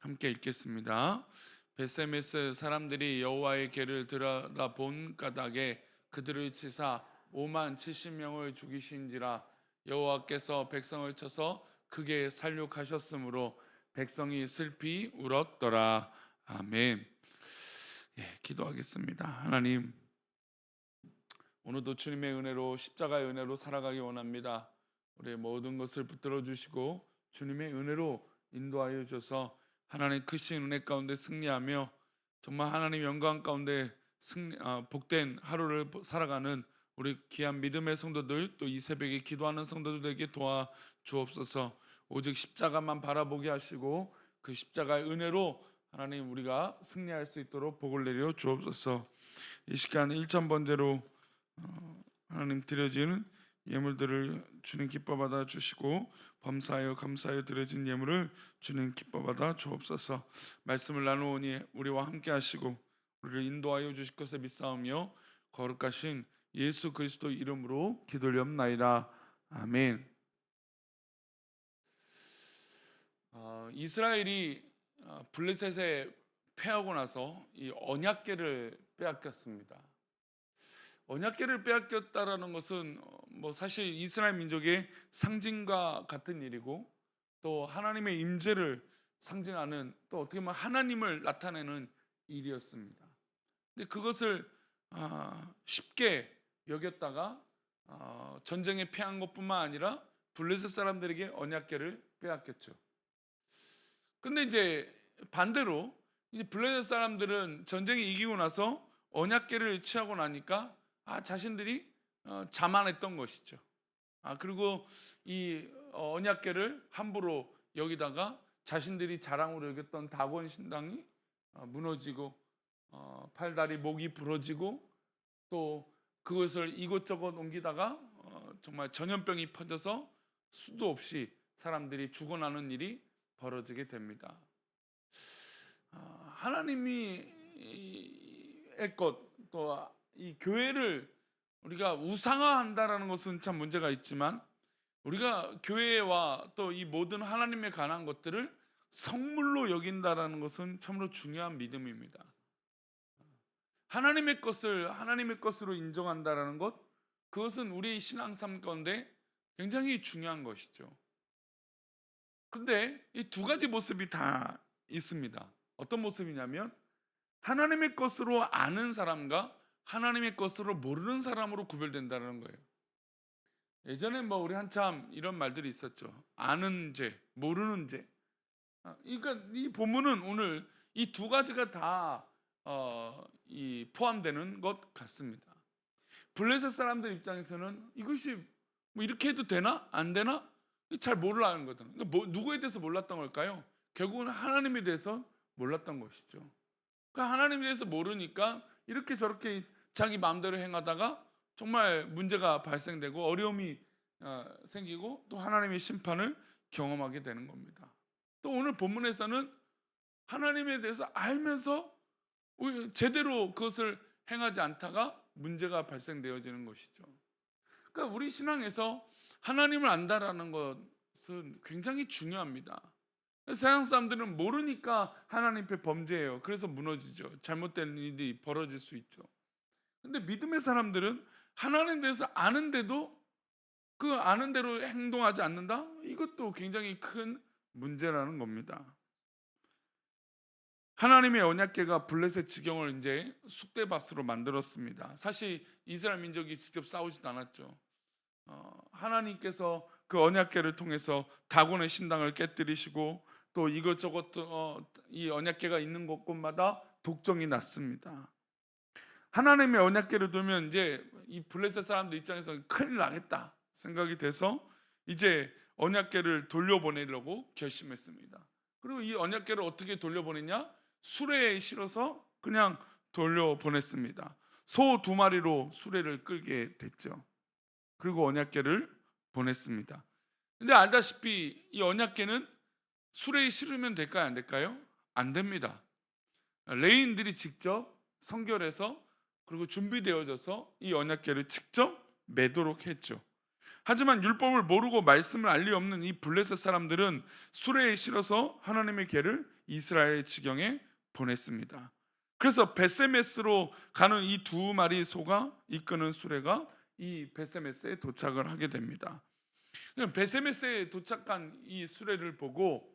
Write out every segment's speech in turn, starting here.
함께 읽겠습니다. 베세메스 사람들이 여호와의 궤를 들여다본 까닭에 그들을 치사 5만 70명을 죽이신지라. 여호와께서 백성을 쳐서 크게 살육하셨으므로 백성이 슬피 울었더라. 아멘. 기도하겠습니다. 하나님, 오늘도 주님의 은혜로, 십자가의 은혜로 살아가기 원합니다. 우리의 모든 것을 붙들어 주시고 주님의 은혜로 인도하여 주셔서 하나님 크신 은혜 가운데 승리하며 정말 하나님 영광 가운데 복된 하루를 살아가는 우리 귀한 믿음의 성도들, 또 이 새벽에 기도하는 성도들에게 도와 주옵소서. 오직 십자가만 바라보게 하시고 그 십자가의 은혜로 하나님 우리가 승리할 수 있도록 복을 내려 주옵소서. 이 시간 1천 번째로 하나님 드려지는 예물들을 주님 기뻐 받아 주시고 범사하여 감사하여 드려진 예물을 주님 기뻐 받아 주옵소서. 말씀을 나누오니 우리와 함께 하시고 우리를 인도하여 주실 것을 믿사오며 거룩하신 예수 그리스도 이름으로 기도하옵나이다. 아멘. 이스라엘이 블레셋에 패하고 나서 이 언약궤를 빼앗겼습니다. 언약궤를 빼앗겼다라는 것은 뭐 사실 이스라엘 민족의 상징과 같은 일이고, 또 하나님의 임재를 상징하는, 또 어떻게 보면 하나님을 나타내는 일이었습니다. 근데 그것을 쉽게 여겼다가 전쟁에 패한 것뿐만 아니라 블레셋 사람들에게 언약궤를 빼앗겼죠. 근데 이제 반대로 이제 블레셋 사람들은 전쟁에 이기고 나서 언약궤를 취하고 나니까 자신들이 자만했던 것이죠. 그리고 이 언약궤를 함부로 여기다가 자신들이 자랑으로 여겼던 다곤 신당이 무너지고 팔다리 목이 부러지고, 또 그것을 이곳저곳 옮기다가 정말 전염병이 퍼져서 수도 없이 사람들이 죽어나는 일이 벌어지게 됩니다. 하나님이 것, 또 이 교회를 우리가 우상화한다라는 것은 참 문제가 있지만, 우리가 교회와 또 이 모든 하나님에 관한 것들을 성물로 여긴다라는 것은 참으로 중요한 믿음입니다. 하나님의 것을 하나님의 것으로 인정한다라는 것, 그것은 우리 신앙 삶 가운데 굉장히 중요한 것이죠. 근데 이 두 가지 모습이 다 있습니다. 어떤 모습이냐면 하나님의 것으로 아는 사람과 하나님의 것으로 모르는 사람으로 구별된다는 거예요. 예전에 뭐 우리 한참 이런 말들이 있었죠. 아는 죄, 모르는 죄. 그러니까 이 본문은 오늘 이 두 가지가 다 포함되는 것 같습니다. 블레셋 사람들 입장에서는 이것이 뭐 이렇게 해도 되나 안 되나 잘 몰라는 거든. 그러니까 누구에 대해서 몰랐던 걸까요? 결국은 하나님에 대해서 몰랐던 것이죠. 그러니까 하나님에 대해서 모르니까 이렇게 저렇게 자기 마음대로 행하다가 정말 문제가 발생되고 어려움이 생기고 또 하나님의 심판을 경험하게 되는 겁니다. 또 오늘 본문에서는 하나님에 대해서 알면서 제대로 그것을 행하지 않다가 문제가 발생되어지는 것이죠. 그러니까 우리 신앙에서 하나님을 안다라는 것은 굉장히 중요합니다. 세상 사람들은 모르니까 하나님 앞에 범죄해요. 그래서 무너지죠. 잘못된 일이 벌어질 수 있죠. 근데 믿음의 사람들은 하나님에 대해서 아는데도 그 아는 대로 행동하지 않는다? 이것도 굉장히 큰 문제라는 겁니다. 하나님의 언약궤가 블레셋 지경을 이제 쑥대밭으로 만들었습니다. 사실 이스라엘 민족이 직접 싸우지도 않았죠. 하나님께서 그 언약궤를 통해서 다곤의 신당을 깨뜨리시고 또 이것저것 이 언약궤가 있는 곳곳마다 독정이 났습니다. 하나님의 언약궤를 두면 이제 이 블레셋 사람들 입장에서 큰일 나겠다 생각이 돼서 이제 언약궤를 돌려보내려고 결심했습니다. 그리고 이 언약궤를 어떻게 돌려보냈냐? 수레에 실어서 그냥 돌려보냈습니다. 소 2마리로 수레를 끌게 됐죠. 그리고 언약궤를 보냈습니다. 근데 알다시피 이 언약궤는 수레에 실으면 될까요? 안 될까요? 안 됩니다. 레인들이 직접 성결해서 그리고 준비되어져서 이 언약궤를 직접 매도록 했죠. 하지만 율법을 모르고 말씀을 알 리 없는 이 블레셋 사람들은 수레에 실어서 하나님의 개를 이스라엘 지경에 보냈습니다. 그래서 베세메스로 가는 이 두 마리 소가 이끄는 수레가 이 베세메스에 도착을 하게 됩니다. 베세메스에 도착한 이 수레를 보고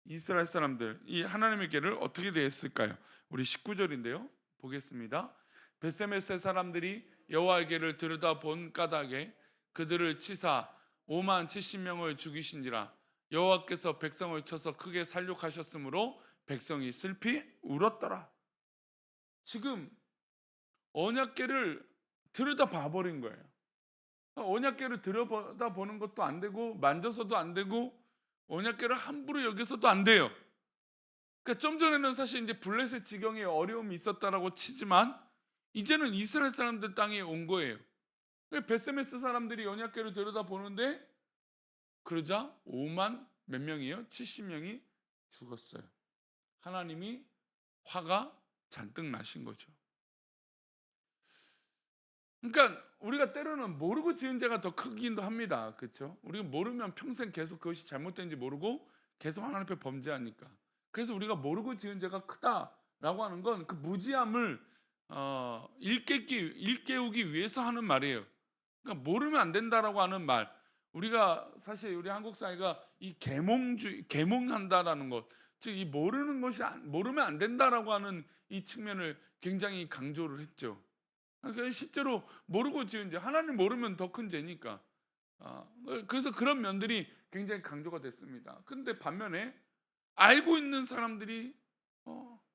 이스라엘 사람들, 이 하나님의 개를 어떻게 대했을까요? 우리 19절인데요 보겠습니다. 베세메스 사람들이 여호와의 개를 들여다본 까닭에 그들을 치사 5만 70명을 죽이신지라. 여호와께서 백성을 쳐서 크게 살육하셨으므로 백성이 슬피 울었더라. 지금 언약궤를 들여다봐 버린 거예요. 언약궤를 들여다보는 것도 안 되고 만져서도 안 되고 언약궤를 함부로 여겨서도 안 돼요. 그러니까 좀 전에는 사실 이제 블레셋 지경에 어려움이 있었다라고 치지만 이제는 이스라엘 사람들 땅에 온 거예요. 베세메스 사람들이 언약궤를 들여다보는데 그러자 5만 몇 명이요? 70명이 죽었어요. 하나님이 화가 잔뜩 나신 거죠. 그러니까 우리가 때로는 모르고 지은 죄가 더 크기도 합니다. 그렇죠? 우리가 모르면 평생 계속 그것이 잘못된지 모르고 계속 하나님 앞에 범죄하니까. 그래서 우리가 모르고 지은 죄가 크다라고 하는 건 그 무지함을 일깨우기 위해서 하는 말이에요. 그러니까 모르면 안 된다라고 하는 말. 우리가 사실 우리 한국 사회가 이 계몽한다라는 것, 즉 이 모르는 것이 모르면 안 된다라고 하는 이 측면을 굉장히 강조를 했죠. 그러니까 실제로 모르고 지은 죄, 하나님 모르면 더 큰 죄니까. 그래서 그런 면들이 굉장히 강조가 됐습니다. 그런데 반면에 알고 있는 사람들이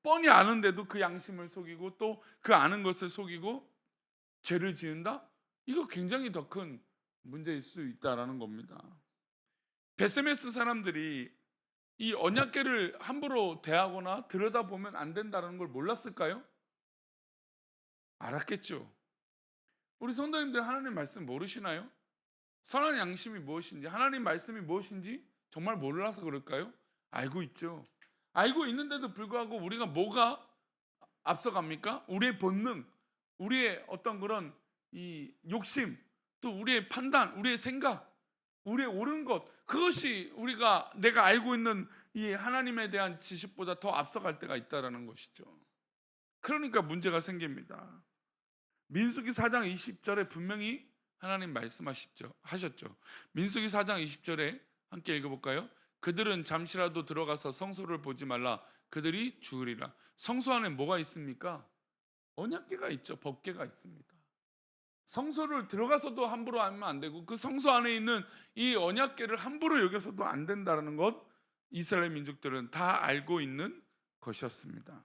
뻔히 아는데도 그 양심을 속이고 또 그 아는 것을 속이고 죄를 지은다? 이거 굉장히 더 큰 문제일 수 있다라는 겁니다. 베세메스 사람들이 이 언약궤를 함부로 대하거나 들여다보면 안 된다는 걸 몰랐을까요? 알았겠죠. 우리 성도님들 하나님 말씀 모르시나요? 선한 양심이 무엇인지, 하나님 말씀이 무엇인지 정말 몰라서 그럴까요? 알고 있죠. 알고 있는데도 불구하고 우리가 뭐가 앞서갑니까? 우리의 본능, 우리의 어떤 그런 이 욕심, 또 우리의 판단, 우리의 생각, 우리의 옳은 것, 그것이 내가 알고 있는 이 하나님에 대한 지식보다 더 앞서갈 때가 있다라는 것이죠. 그러니까 문제가 생깁니다. 민수기 4장 20절에 분명히 하나님 하셨죠. 민수기 4장 20절에 함께 읽어볼까요? 그들은 잠시라도 들어가서 성소를 보지 말라. 그들이 죽으리라. 성소 안에 뭐가 있습니까? 언약궤가 있죠. 법궤가 있습니다. 성소를 들어가서도 함부로 하면 안 되고 그 성소 안에 있는 이 언약궤를 함부로 여겨서도 안 된다는 것, 이스라엘 민족들은 다 알고 있는 것이었습니다.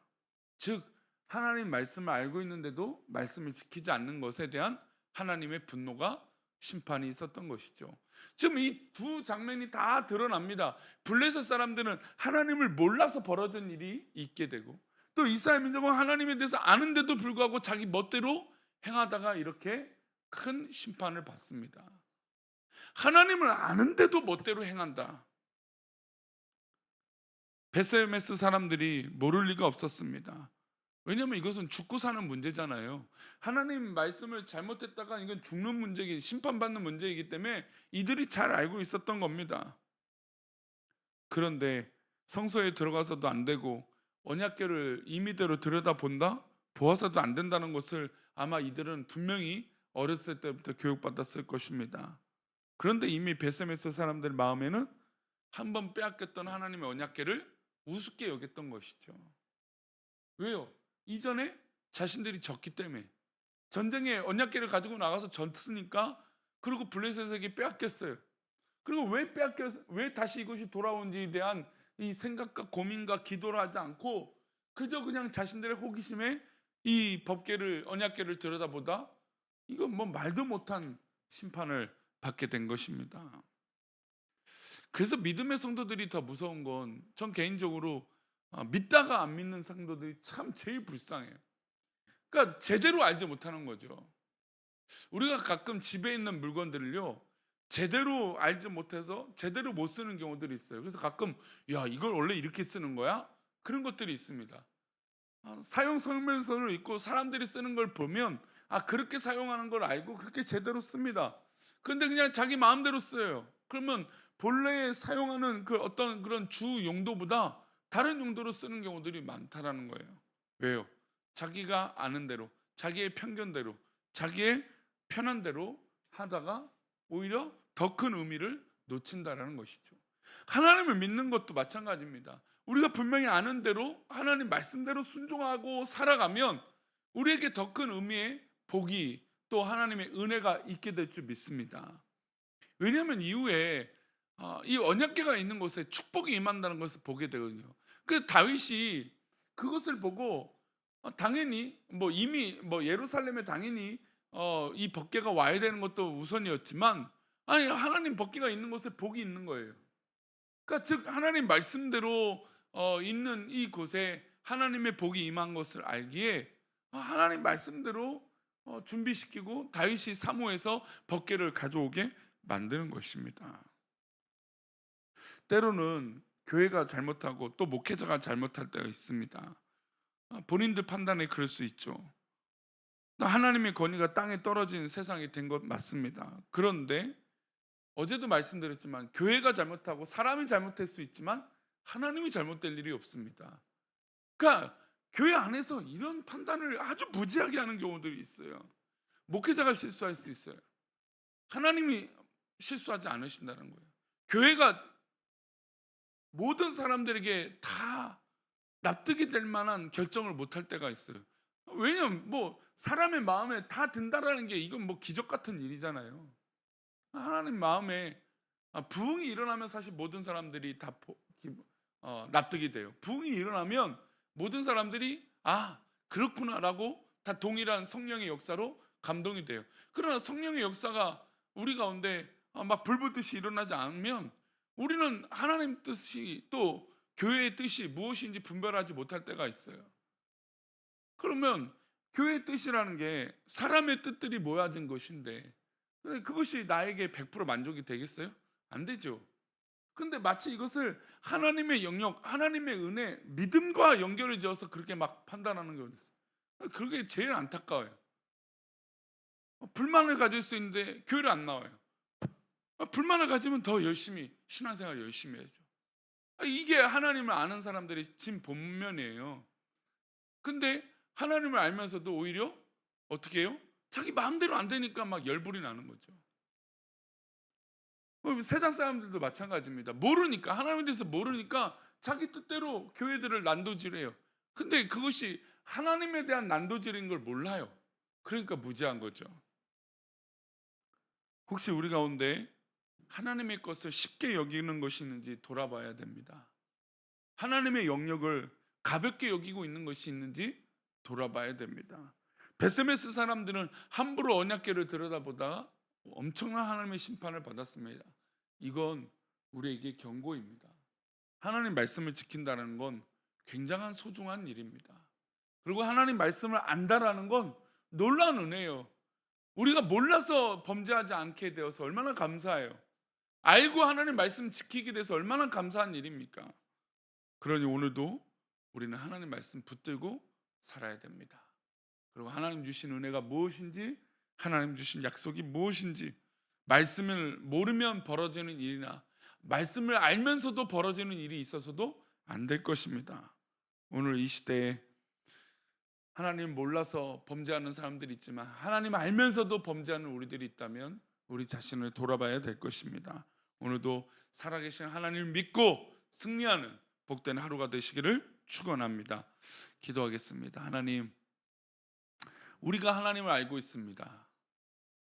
즉 하나님 말씀을 알고 있는데도 말씀을 지키지 않는 것에 대한 하나님의 분노가 심판이 있었던 것이죠. 지금 이 두 장면이 다 드러납니다. 블레셋 사람들은 하나님을 몰라서 벌어진 일이 있게 되고 또 이스라엘 민족은 하나님에 대해서 아는데도 불구하고 자기 멋대로 행하다가 이렇게 큰 심판을 받습니다. 하나님을 아는데도 멋대로 행한다. 베세메스 사람들이 모를 리가 없었습니다. 왜냐하면 이것은 죽고 사는 문제잖아요. 하나님 말씀을 잘못했다가 이건 죽는 문제이기, 심판받는 문제이기 때문에 이들이 잘 알고 있었던 겁니다. 그런데 성소에 들어가서도 안 되고 언약궤를 임의대로 들여다본다? 보아서도 안 된다는 것을 아마 이들은 분명히 어렸을 때부터 교육받았을 것입니다. 그런데 이미 베세메스 사람들 마음에는 한번 빼앗겼던 하나님의 언약궤를 우습게 여겼던 것이죠. 왜요? 이전에 자신들이 졌기 때문에 전쟁에 언약궤를 가지고 나가서 졌으니까, 그리고 블레셋에게 빼앗겼어요. 그리고 왜 다시 이것이 돌아온지에 대한 이 생각과 고민과 기도를 하지 않고 그저 그냥 자신들의 호기심에 이 언약궤를 들여다보다 이건 뭐 말도 못한 심판을 받게 된 것입니다. 그래서 믿음의 성도들이 더 무서운 건 전 개인적으로 믿다가 안 믿는 성도들이 참 제일 불쌍해요. 그러니까 제대로 알지 못하는 거죠. 우리가 가끔 집에 있는 물건들을요 제대로 알지 못해서 제대로 못 쓰는 경우들이 있어요. 그래서 가끔 야 이걸 원래 이렇게 쓰는 거야? 그런 것들이 있습니다. 사용 설명서를 읽고 사람들이 쓰는 걸 보면 그렇게 사용하는 걸 알고 그렇게 제대로 씁니다. 근데 그냥 자기 마음대로 써요. 그러면 본래에 사용하는 그 어떤 그런 주 용도보다 다른 용도로 쓰는 경우들이 많다라는 거예요. 왜요? 자기가 아는 대로, 자기의 편견대로, 자기의 편한 대로 하다가 오히려 더 큰 의미를 놓친다라는 것이죠. 하나님을 믿는 것도 마찬가지입니다. 우리가 분명히 아는 대로 하나님 말씀대로 순종하고 살아가면 우리에게 더 큰 의미의 복이 또 하나님의 은혜가 있게 될 줄 믿습니다. 왜냐하면 이후에 이 언약궤가 있는 곳에 축복이 임한다는 것을 보게 되거든요. 그 다윗이 그것을 보고 당연히 뭐 이미 뭐 예루살렘에 당연히 이 법궤가 와야 되는 것도 우선이었지만, 아니 하나님 법궤가 있는 곳에 복이 있는 거예요. 그러니까 즉 하나님 말씀대로 있는 이 곳에 하나님의 복이 임한 것을 알기에 하나님 말씀대로 준비시키고 다윗이 사모해서 법궤를 가져오게 만드는 것입니다. 때로는 교회가 잘못하고 또 목회자가 잘못할 때가 있습니다. 본인들 판단에 그럴 수 있죠. 하나님의 권위가 땅에 떨어진 세상이 된 것 맞습니다. 그런데 어제도 말씀드렸지만 교회가 잘못하고 사람이 잘못할 수 있지만 하나님이 잘못될 일이 없습니다. 그러니까 교회 안에서 이런 판단을 아주 무지하게 하는 경우들이 있어요. 목회자가 실수할 수 있어요. 하나님이 실수하지 않으신다는 거예요. 교회가 모든 사람들에게 다 납득이 될 만한 결정을 못할 때가 있어요. 왜냐면 뭐 사람의 마음에 다 든다라는 게 이건 뭐 기적 같은 일이잖아요. 하나님 마음에 부흥이 일어나면 사실 모든 사람들이 다 납득이 돼요. 부흥이 일어나면 모든 사람들이 그렇구나라고 다 동일한 성령의 역사로 감동이 돼요. 그러나 성령의 역사가 우리 가운데 막 불붙듯이 일어나지 않으면 우리는 하나님 뜻이 또 교회의 뜻이 무엇인지 분별하지 못할 때가 있어요. 그러면 교회의 뜻이라는 게 사람의 뜻들이 모아진 것인데 그것이 나에게 100% 만족이 되겠어요? 안 되죠. 근데 마치 이것을 하나님의 영역, 하나님의 은혜, 믿음과 연결을 지어서 그렇게 막 판단하는 게 어딨어요. 그게 제일 안타까워요. 불만을 가질 수 있는데 교회를 안 나와요. 불만을 가지면 더 열심히 신앙생활 열심히 해야죠. 이게 하나님을 아는 사람들의 진 본면이에요. 근데 하나님을 알면서도 오히려 어떻게 해요? 자기 마음대로 안 되니까 막 열불이 나는 거죠. 세상 사람들도 마찬가지입니다. 모르니까, 하나님에 대해서 모르니까 자기 뜻대로 교회들을 난도질해요. 근데 그것이 하나님에 대한 난도질인 걸 몰라요. 그러니까 무지한 거죠. 혹시 우리 가운데 하나님의 것을 쉽게 여기는 것이 있는지 돌아봐야 됩니다. 하나님의 영역을 가볍게 여기고 있는 것이 있는지 돌아봐야 됩니다. 베스메스 사람들은 함부로 언약궤를 들여다보다가 엄청난 하나님의 심판을 받았습니다. 이건 우리에게 경고입니다. 하나님 말씀을 지킨다는 건 굉장한 소중한 일입니다. 그리고 하나님 말씀을 안다라는 건 놀라운 은혜예요. 우리가 몰라서 범죄하지 않게 되어서 얼마나 감사해요. 알고 하나님 말씀 지키게 돼서 얼마나 감사한 일입니까? 그러니 오늘도 우리는 하나님 말씀 붙들고 살아야 됩니다. 그리고 하나님 주신 은혜가 무엇인지, 하나님 주신 약속이 무엇인지, 말씀을 모르면 벌어지는 일이나 말씀을 알면서도 벌어지는 일이 있어서도 안 될 것입니다. 오늘 이 시대에 하나님 몰라서 범죄하는 사람들이 있지만 하나님 알면서도 범죄하는 우리들이 있다면 우리 자신을 돌아봐야 될 것입니다. 오늘도 살아계신 하나님을 믿고 승리하는 복된 하루가 되시기를 축원합니다. 기도하겠습니다. 하나님, 우리가 하나님을 알고 있습니다.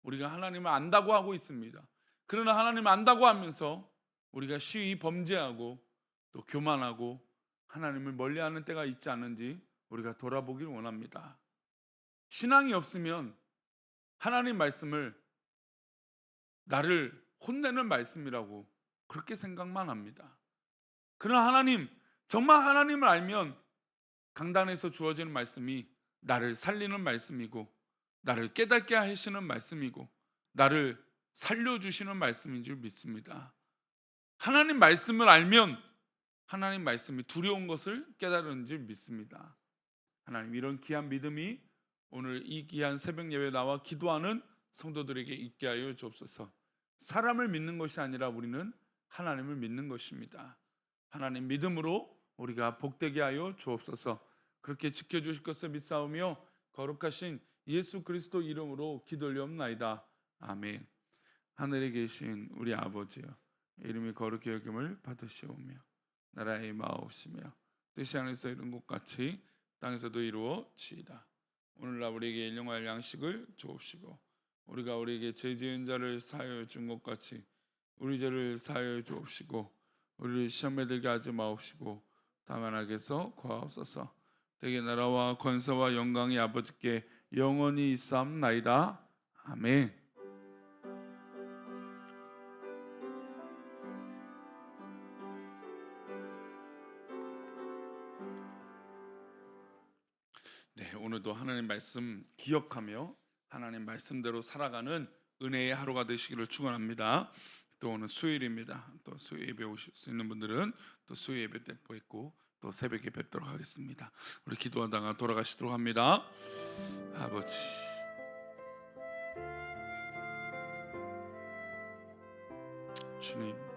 우리가 하나님을 안다고 하고 있습니다. 그러나 하나님을 안다고 하면서 우리가 쉬이 범죄하고 또 교만하고 하나님을 멀리하는 때가 있지 않은지 우리가 돌아보길 원합니다. 신앙이 없으면 하나님 말씀을 나를 혼내는 말씀이라고 그렇게 생각만 합니다. 그러나 하나님, 정말 하나님을 알면 강단에서 주어지는 말씀이 나를 살리는 말씀이고 나를 깨닫게 하시는 말씀이고 나를 살려주시는 말씀인 줄 믿습니다. 하나님 말씀을 알면 하나님 말씀이 두려운 것을 깨달은 줄 믿습니다. 하나님, 이런 귀한 믿음이 오늘 이 귀한 새벽 예배 나와 기도하는 성도들에게 있게 하여 주옵소서. 사람을 믿는 것이 아니라 우리는 하나님을 믿는 것입니다. 하나님 믿음으로 우리가 복되게 하여 주옵소서. 그렇게 지켜주실 것을 믿사오며 거룩하신 예수 그리스도 이름으로 기도올리옵나이다. 아멘. 하늘에 계신 우리 아버지여, 이름이 거룩히 여김을 받으시오며 나라의 마옵시며 뜻이 하늘에서 이룬 것 같이 땅에서도 이루어지이다. 오늘날 우리에게 일용할 양식을 주옵시고 우리가 우리에게 죄 지은 자를 사하여 준 것 같이 우리 죄를 사하여 주옵시고 우리를 시험에 들게 하지 마옵시고 다만 악에서 구하옵소서. 대개 나라와 권세와 영광이 아버지께 영원히 있사옵나이다. 아멘. 네, 오늘도 하나님 말씀 기억하며 하나님 말씀대로 살아가는 은혜의 하루가 되시기를 축원합니다. 또 오늘 수요일입니다. 또 수요 예배 오실 수 있는 분들은 또 수요 예배 때 뵙고 또 새벽에 뵙도록 하겠습니다. 우리 기도하다가 돌아가시도록 합니다. 아버지, 주님.